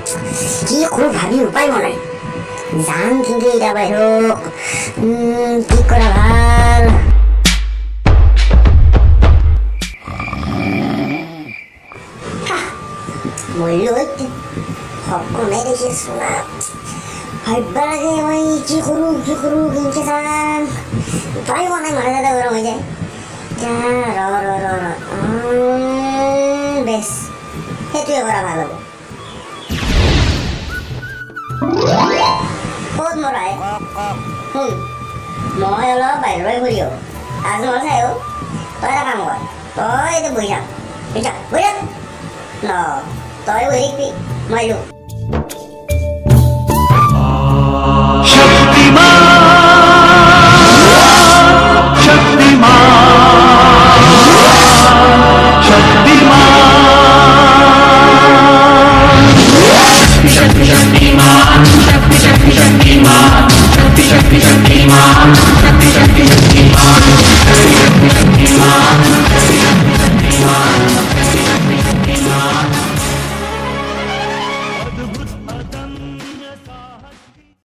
কি কৰো ভাবি উপায় পোৱা নাই যাম কিন্তু এতিয়া বাহিৰক কি কৰা ভাল মৰিলো সপোনে দেখিছো না ভাবিব লাগে মই কি কৰো কেনেকে যাম উপায় পোৱা নাই মাথা চাথা গৰম হৈ যায় বেছ সেইটোৱে কৰা ভাল হ'ব ক'ত মৰাই শুন মই অলপ বাহিৰৰ পৰা ঘূৰি আহোঁ তাজমহল চাই আহোঁ তই এটা কাম কৰ তই এতিয়া বহি থাক ন তই বহি থাকিবি মই আহিলোঁ